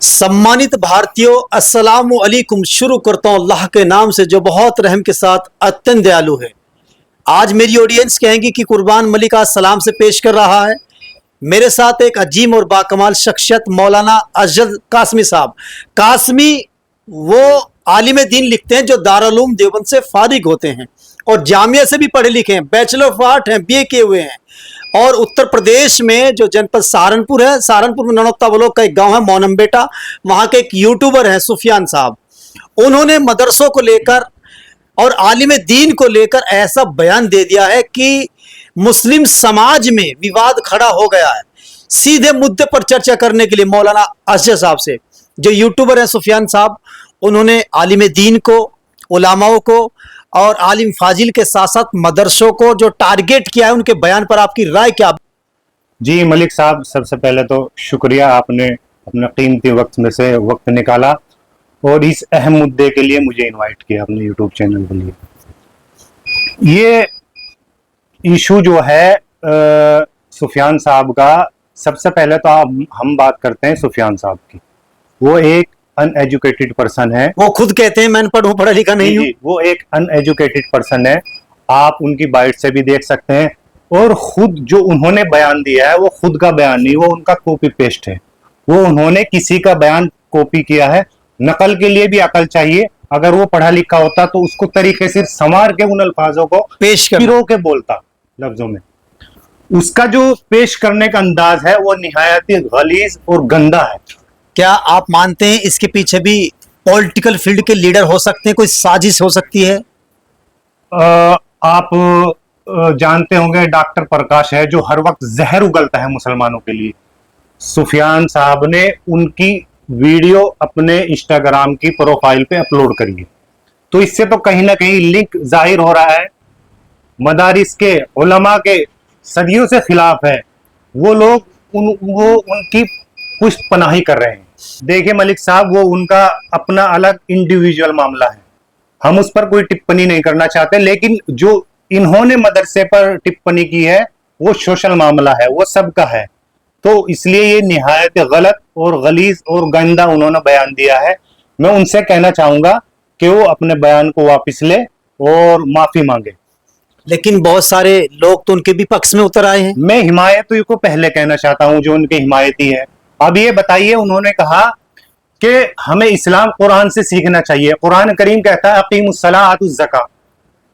सम्मानित भारतीयों, अस्सलाम वालेकुम। शुरू करता हूँ अल्लाह के नाम से जो बहुत रहम के साथ अत्यंत दयालु है। आज मेरी ऑडियंस कहेंगी कि कुर्बान मलिक आज सलाम से पेश कर रहा है। मेरे साथ एक अजीम और बाकमाल शख्सियत मौलाना अजद कासमी साहब। कासमी वो आलिम दीन लिखते हैं जो दारुल देवबंद से फारिग होते हैं और जामिया से भी पढ़े लिखे हैं, बैचलर ऑफ आर्ट हैं, बीए किए हुए हैं। और उत्तर प्रदेश में जो जनपद सहारनपुर है, सहारनपुर में ननौता ब्लॉक का एक गांव है मोनमबेटा, वहां के एक यूट्यूबर हैं सुफियान साहब। उन्होंने मदरसों को लेकर और आलिम दीन को लेकर ऐसा बयान दे दिया है कि मुस्लिम समाज में विवाद खड़ा हो गया है। सीधे मुद्दे पर चर्चा करने के लिए मौलाना अजद साहब से, जो यूट्यूबर हैं सुफियान साहब, उन्होंने आलिम दीन को, उलामाओं को और आलिम फाजिल के साथ साथ मदरसों को जो टारगेट किया है, उनके बयान पर आपकी राय क्या? जी मलिक साहब, सबसे पहले तो शुक्रिया, आपने अपना कीमती वक्त में से वक्त निकाला और इस अहम मुद्दे के लिए मुझे इनवाइट किया अपने यूट्यूब चैनल के लिए। ये इशू जो है सुफियान साहब का, सबसे पहले तो हम बात करते हैं सुफियान साहब की। वो एक अनएजुकेटेड पर्सन है। वो खुद कहते हैं मैं अनपढ़ हूं, पढ़ा लिखा नहीं हूं। वो एक अनएजुकेटेड पर्सन है। आप उनकी बाइट से भी देख सकते हैं। और खुद जो उन्होंने बयान दिया है वो खुद का बयान नहीं, वो उनका कॉपी पेस्ट है। वो उन्होंने किसी का बयान कॉपी किया है। नकल के लिए भी अकल चाहिए। अगर वो पढ़ा लिखा होता तो उसको तरीके से संवार के उन अल्फाजों को पेश पिरो के बोलता लफ्जों में। उसका जो पेश करने का अंदाज है वो निहायत गलीज और गंदा है। क्या आप मानते हैं इसके पीछे भी पॉलिटिकल फील्ड के लीडर हो सकते हैं, कोई साजिश हो सकती है? आप जानते होंगे डॉक्टर प्रकाश है जो हर वक्त जहर उगलता है मुसलमानों के लिए। सुफियान साहब ने उनकी वीडियो अपने इंस्टाग्राम की प्रोफाइल पे अपलोड करी है। तो इससे तो कहीं ना कहीं लिंक जाहिर हो रहा है। मदारिस के उलमा के सदियों से खिलाफ है वो लोग, वो उनकी पुष्ट पनाही कर रहे हैं। देखिए मलिक साहब, वो उनका अपना अलग इंडिविजुअल मामला है, हम उस पर कोई टिप्पणी नहीं करना चाहते। लेकिन जो इन्होंने मदरसे पर टिप्पणी की है वो सोशल मामला है, वो सबका है। तो इसलिए ये निहायत गलत और गलीज और गंदा उन्होंने बयान दिया है। मैं उनसे कहना चाहूंगा कि वो अपने बयान को वापस ले और माफी मांगे। लेकिन बहुत सारे लोग तो उनके भी पक्ष में उतर आए हैं। मैं हिमायती को पहले कहना चाहता हूं, जो उनके हिमायती है। अब ये बताइए, उन्होंने कहा कि हमें इस्लाम कुरान से सीखना चाहिए। कुरान करीम कहता है अकीमुस्सलाह आतुज़्ज़का,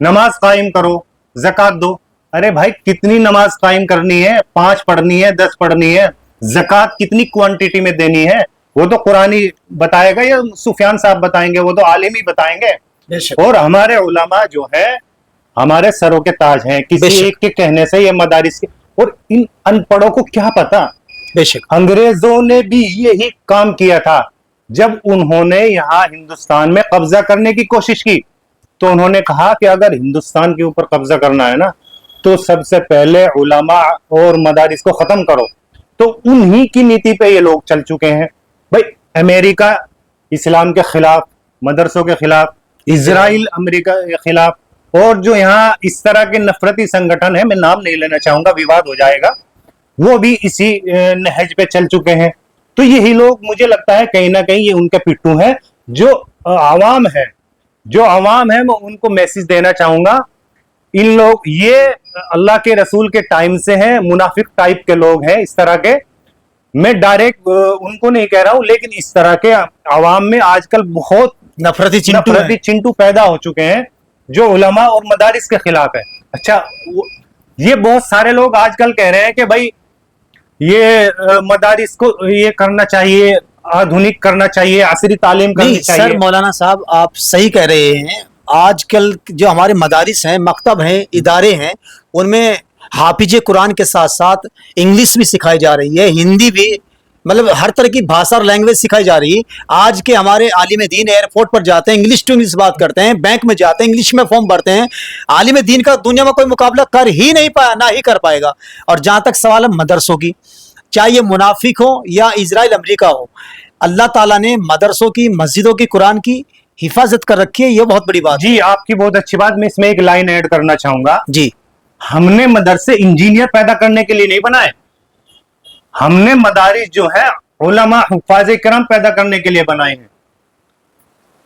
नमाज कायम करो, ज़कात दो। अरे भाई, कितनी नमाज कायम करनी है? 5 पढ़नी है, 10 पढ़नी है? ज़कात कितनी क्वांटिटी में देनी है? वो तो कुरान ही बताएगा या सुफियान साहब बताएंगे? वो तो आलिम ही बताएंगे। और हमारे उलमा जो है हमारे सरों के ताज हैं। किसी एक के कहने से ये मदारिस के, और इन अनपढ़ों को क्या पता। बेशक अंग्रेजों ने भी यही काम किया था। जब उन्होंने यहाँ हिंदुस्तान में कब्जा करने की कोशिश की तो उन्होंने कहा कि अगर हिंदुस्तान के ऊपर कब्जा करना है ना, तो सबसे पहले उलमा और मदारिस को खत्म करो। तो उन्हीं की नीति पे ये लोग चल चुके हैं। भाई, अमेरिका इस्लाम के खिलाफ, मदरसों के खिलाफ, इजराइल अमेरिका के खिलाफ, और जो यहाँ इस तरह के नफरती संगठन है, मैं नाम नहीं लेना चाहूंगा, विवाद हो जाएगा, वो भी इसी नहज पे चल चुके हैं। तो यही लोग, मुझे लगता है कहीं ना कहीं ये उनके पिट्ठू हैं। जो आवाम है, मैं उनको मैसेज देना चाहूंगा, इन लोग ये अल्लाह के रसूल के टाइम से हैं, मुनाफिक टाइप के लोग हैं इस तरह के। मैं डायरेक्ट उनको नहीं कह रहा हूं, लेकिन इस तरह के आवाम में आजकल बहुत नफरती चिंटू पैदा हो चुके हैं जो उलमा और मदारिस के खिलाफ है। अच्छा, ये बहुत सारे लोग आजकल कह रहे हैं कि भाई ये मदारिस को ये करना चाहिए, आधुनिक करना चाहिए, असरी तालीम करनी चाहिए। सर मौलाना साहब, आप सही कह रहे हैं। आजकल जो हमारे मदारिस हैं, मकतब हैं, इदारे हैं, उनमें हाफिज कुरान के साथ साथ इंग्लिश भी सिखाई जा रही है, हिंदी भी, मतलब हर तरह की भाषा और लैंग्वेज सिखाई जा रही है। आज के हमारे आलिम दीन एयरपोर्ट पर जाते हैं, इंग्लिश टू इंग्लिश बात करते हैं, बैंक में जाते हैं, इंग्लिश में फॉर्म भरते हैं। आलिम दीन का दुनिया में कोई मुकाबला कर ही नहीं पाया, ना ही कर पाएगा। और जहां तक सवाल है मदरसों की, चाहे ये मुनाफिक हो या इजराइल अमेरिका हो, अल्लाह ताला ने मदरसों की, मस्जिदों की, कुरान की हिफाजत कर रखी है। ये बहुत बड़ी बात। जी, आपकी बहुत अच्छी बात। मैं इसमें एक लाइन ऐड करना चाहूंगा। जी, हमने मदरसे इंजीनियर पैदा करने के लिए नहीं बनाए, हमने मदारिस जो है उलमा हुफ्फाज़ किराम पैदा करने के लिए बनाए हैं।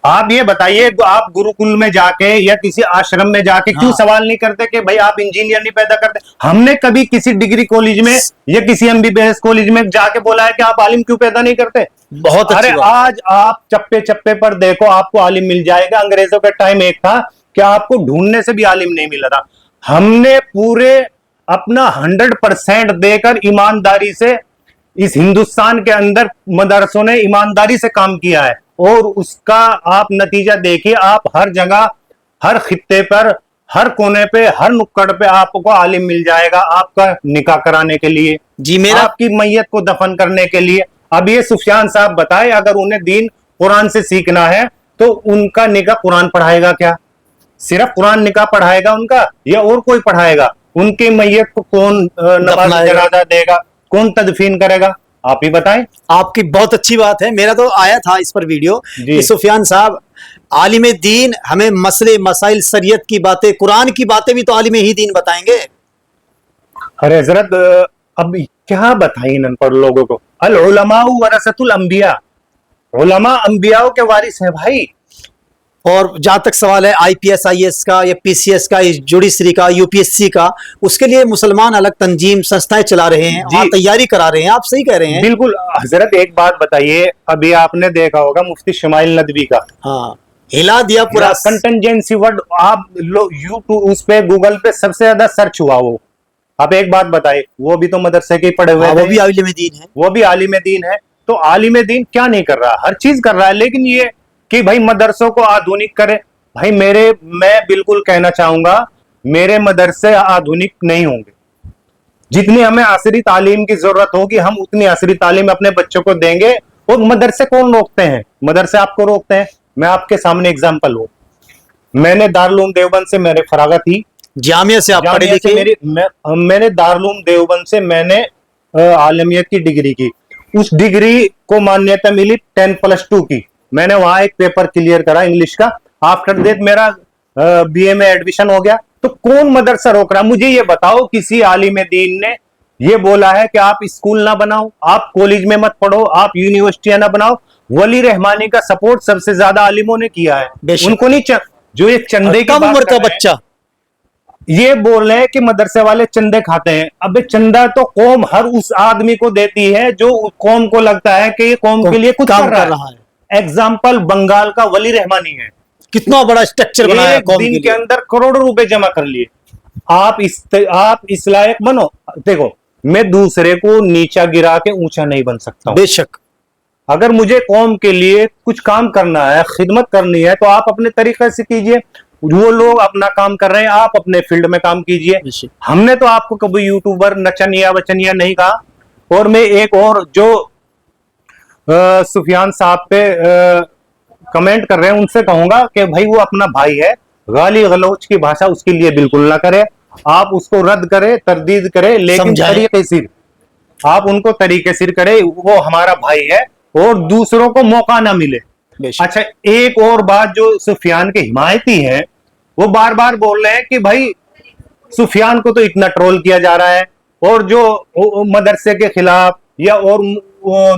आप ये बताइए, आप गुरुकुल में जाके या किसी आश्रम में जाके क्यों हाँ। सवाल नहीं करते कि भाई आप इंजीनियर नहीं पैदा करते? हमने कभी किसी डिग्री कॉलेज में या किसी एमबीबीएस कॉलेज में जाके बोला है कि आप आलिम क्यों पैदा नहीं करते? बहुत अरे अच्छी बात। आज आप चप्पे चप्पे पर देखो, आपको आलिम मिल जाएगा। अंग्रेजों का टाइम एक था कि आपको ढूंढने से भी आलिम नहीं मिला था। हमने पूरे अपना 100% देकर ईमानदारी से इस हिंदुस्तान के अंदर मदरसों ने ईमानदारी से काम किया है, और उसका आप नतीजा देखिए। आप हर जगह, हर खित्ते पर, हर कोने पे, हर नुक्कड़ पे आपको आलिम मिल जाएगा, आपका निकाह कराने के लिए, जी मेरा आपकी मैयत को दफन करने के लिए। अब ये सुफियान साहब बताए, अगर उन्हें दीन कुरान से सीखना है तो उनका निकाह कुरान पढ़ाएगा क्या? सिर्फ कुरान निकाह पढ़ाएगा उनका, या और कोई पढ़ाएगा? उनकी मैयत को कौन नमाज दफनाएगा। जनाजा देगा? कौन तदफीन करेगा? आप ही बताएं। आपकी बहुत अच्छी बात है। मेरा तो आया था इस पर वीडियो जी। कि सुफियान साहब आलिम दीन हमें मसले मसाइल शरीयत की बातें, कुरान की बातें भी तो आलिम ही दीन बताएंगे। अरे हजरत, अब क्या बताएं इन अनपढ़ लोगों को? अल उलमा वरसतुल अंबिया, उलमा अंबियाओं के वारिस है भाई। और जहां तक सवाल है आईपीएस आईएएस का या पीसीएस का, जुडिशरी का, यूपीएससी का, उसके लिए मुसलमान अलग तंजीम संस्थाएं चला रहे हैं जी। और तैयारी करा रहे हैं। आप सही कह रहे हैं। बिल्कुल हजरत, एक बात बताइए, अभी आपने देखा होगा मुफ्ती शमाइल नदवी का हाँ, हिला दिया पूरा। कंटेंजेंसी वर्ड, आप यूट्यूब उस पे गूगल पे सबसे ज्यादा सर्च हुआ वो। आप एक बात बताइए, वो भी तो मदरसे के पढ़े हुए हाँ, वो थे, भी आलिम दीन है। वो भी आलिम दीन है। तो आलिम दीन क्या नहीं कर रहा? हर चीज कर रहा है। लेकिन ये कि भाई मदरसों को आधुनिक करे, भाई मैं बिल्कुल कहना चाहूंगा, मेरे मदरसे आधुनिक नहीं होंगे। जितनी हमें असरी तालीम की जरूरत होगी, हम उतनी असरी तालीम अपने बच्चों को देंगे। और मदरसे कौन रोकते हैं? मदरसे आपको रोकते हैं। मैं आपके सामने एग्जाम्पल हूं। मैंने दारुल देवबंद से मेरे फरागत थी, जामिया से आप पढ़े जामिया से लिखे। मैंने दारुल देवबंद से मैंने आलमियत की डिग्री की। उस डिग्री को मान्यता मिली 10+2 की। मैंने वहां एक पेपर क्लियर करा इंग्लिश का। आफ्टर दैट मेरा बीए में एडमिशन हो गया। तो कौन मदरसा रोक रहा? मुझे ये बताओ, किसी आलिम दीन ने ये बोला है कि आप स्कूल ना बनाओ, आप कॉलेज में मत पढ़ो, आप यूनिवर्सिटियां ना बनाओ? वली रहमानी का सपोर्ट सबसे ज्यादा आलिमों ने किया है। बेशक। उनको नहीं जो ये चंदे की कम बात उम्र कर का रहे हैं, बच्चा। ये बोल रहे हैं कि मदरसे वाले चंदे खाते हैं। अबे चंदा तो कौम हर उस आदमी को देती है जो कौम को लगता है कि ये कौम के लिए कुछ काम कर रहा है। एग्जाम्पल बंगाल का वली रहमानी है। कितना बड़ा स्ट्रक्चर बनाया एक कौम दिन के के लिए। अंदर करोड़ों रुपए जमा कर लिए। आप इस लायक बनो। देखो, मैं दूसरे को नीचा गिरा के ऊंचा नहीं बन सकता हूं। बेशक। अगर मुझे कौम के लिए कुछ काम करना है, खिदमत करनी है, तो आप अपने तरीके से कीजिए। वो लोग अपना काम कर रहे हैं, आप अपने फील्ड में काम कीजिए। बेशक। हमने तो आपको कभी यूट्यूबर नचनिया वचनिया नहीं कहा। और मैं एक और जो सुफियान साहब पे कमेंट कर रहे हैं, उनसे कहूंगा कि भाई वो अपना भाई है, गाली गलौच की भाषा उसके लिए बिल्कुल ना करे। आप उसको रद्द करे, तरदीद करे, लेकिन समझाएं। तरीके से आप उनको तरीके से करे। वो हमारा भाई है और दूसरों को मौका ना मिले। बेशक। अच्छा, एक और बात, जो सुफियान के हिमायती हैं वो बार बार बोल रहे हैं कि भाई सुफियान को तो इतना ट्रोल किया जा रहा है, और जो मदरसे के खिलाफ या और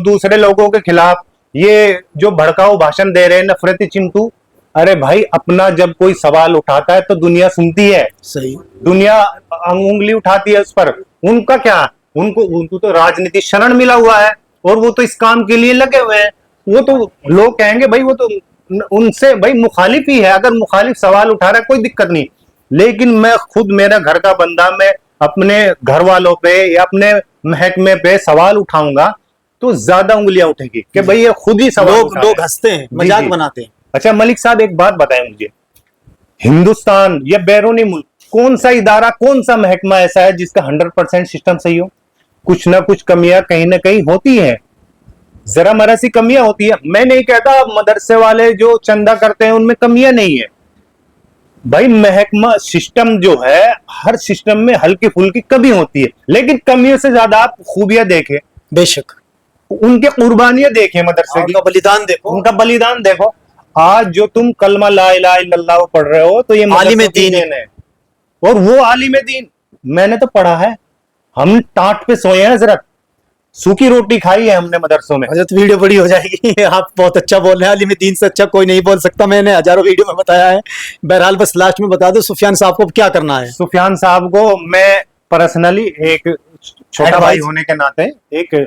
दूसरे लोगों के खिलाफ ये जो भड़काऊ भाषण दे रहे हैं, नफरती चिंटू। अरे भाई, अपना जब कोई सवाल उठाता है तो दुनिया सुनती है, सही। दुनिया उंगली उठाती है उस पर। उनका क्या? उनको तो राजनीति शरण मिला हुआ है, और वो तो इस काम के लिए लगे हुए हैं। वो तो लोग कहेंगे भाई वो तो उनसे भाई मुखालिफ ही है। अगर मुखालिफ सवाल उठा रहा है, कोई दिक्कत नहीं। लेकिन मैं खुद, मेरा घर का बंदा, मैं अपने घर वालों पे या अपने महकमे पे सवाल उठाऊंगा तो ज्यादा उंगलियां उठेगी कि भाई ये खुद ही सवाल उठा रहे लोग हैं। हंसते हैं, जी, मजाक जी। बनाते हैं। अच्छा मलिक साहब, एक बात बताएं मुझे, हिंदुस्तान या बैरूनी मुल्क कौन सा इदारा, कौन सा महकमा ऐसा है जिसका 100% सिस्टम सही हो? कुछ ना कुछ कमियां कहीं ना कहीं होती हैं, जरा मरा सी कमियां होती है। मैं नहीं कहता मदरसे वाले जो चंदा करते हैं उनमें कमियां नहीं है। भाई महकमा सिस्टम जो है, हर सिस्टम में हल्की फुल्की कमी होती है, लेकिन कमियों से ज्यादा आप खूबियां देखें, बेशक। उनके कुर्बानियां देखें, मदरसे की उनका बलिदान देखो। उनका बलिदान देखो। आज जो तुम कलमा ला इलाहा इल्लल्लाह पढ़ रहे हो, तो ये आलिम मदरसों की दीन है। देन है। और वो आलिम दीन मैंने तो पढ़ा है, हम टाट पे सोए हैं हजरत। सूखी रोटी खाई है हमने मदरसों में। हजरत वीडियो बड़ी हो जाएगी। आप बहुत अच्छा बोल रहे हैं, आलिम दीन से अच्छा कोई नहीं बोल सकता, मैंने हजारों वीडियो में बताया है। बहरहाल बस लास्ट में बता दो सुफियान साहब को क्या करना है। सुफियान साहब को मैं पर्सनली एक छोटा भाई Advice? होने के नाते एक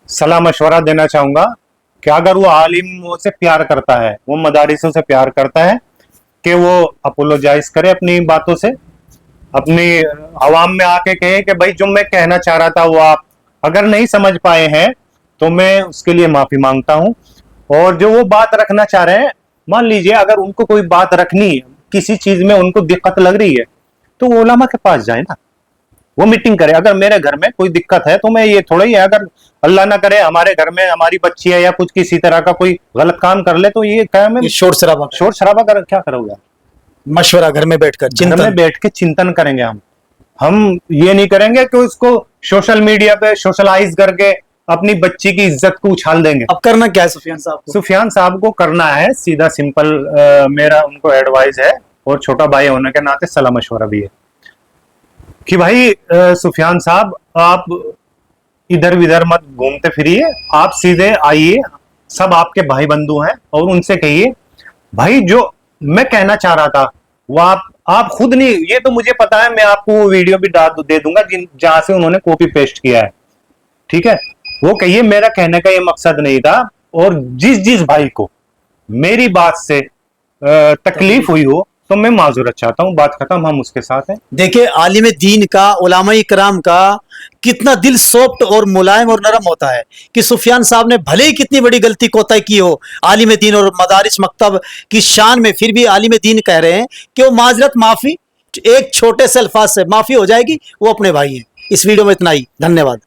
सलाह मशवरा देना चाहूंगा कि अगर वो आलिमों से प्यार करता है, वो मदारिसों से प्यार करता है, कि वो अपोलोजाइज करे अपनी बातों से, अपनी आवाम में आके कहे कि भाई जो मैं कहना चाह रहा था वो आप अगर नहीं समझ पाए हैं तो मैं उसके लिए माफी मांगता हूं। और जो वो बात रखना चाह रहे हैं, मान लीजिए अगर उनको कोई बात रखनी है, किसी चीज में उनको दिक्कत लग रही है, तो वो उलमा के पास जाए ना, वो मीटिंग करे। अगर मेरे घर में कोई दिक्कत है तो मैं ये थोड़ा ही है, अगर अल्लाह ना करे हमारे घर में हमारी बच्ची है या कुछ किसी तरह का कोई गलत काम कर ले, तो ये क्या मैं शोर शराबा शोर शराबा कर क्या करोगे? मशवरा घर में बैठकर घर में चिंतन। बैठ के चिंतन करेंगे हम ये नहीं करेंगे कि उसको सोशल मीडिया पे सोशलाइज करके अपनी बच्ची की इज्जत को उछाल देंगे। अब करना क्या है सुफियान साहब को? सुफियान साहब को करना है सीधा सिंपल, मेरा उनको एडवाइस है और छोटा भाई होने के नाते सलाह मशवरा भी है कि भाई सुफियान साहब आप इधर विधर मत घूमते फिरिए, आप सीधे आइए, सब आपके भाई बंधु हैं, और उनसे कहिए भाई जो मैं कहना चाह रहा था वो आप खुद नहीं, ये तो मुझे पता है, मैं आपको वो वीडियो भी दे दूंगा जहां से उन्होंने कॉपी पेस्ट किया है, ठीक है? वो कहिए मेरा कहने का ये मकसद नहीं था, और जिस भाई को मेरी बात से तकलीफ हुई हो तो मैं माजूरत चाहता हूं, बात खत्म, हम उसके साथ हैं। देखिए आलिम दीन का, उलामाए किराम का कितना दिल सॉफ्ट और मुलायम और नरम होता है कि सुफियान साहब ने भले ही कितनी बड़ी गलती कोताही की हो आलिम दीन और मदारिस मकतब की शान में, फिर भी आलिम दीन कह रहे हैं कि वो माजरत माफी, एक छोटे से अल्फाज से माफी हो जाएगी, वो अपने भाई हैं। इस वीडियो में इतना ही, धन्यवाद।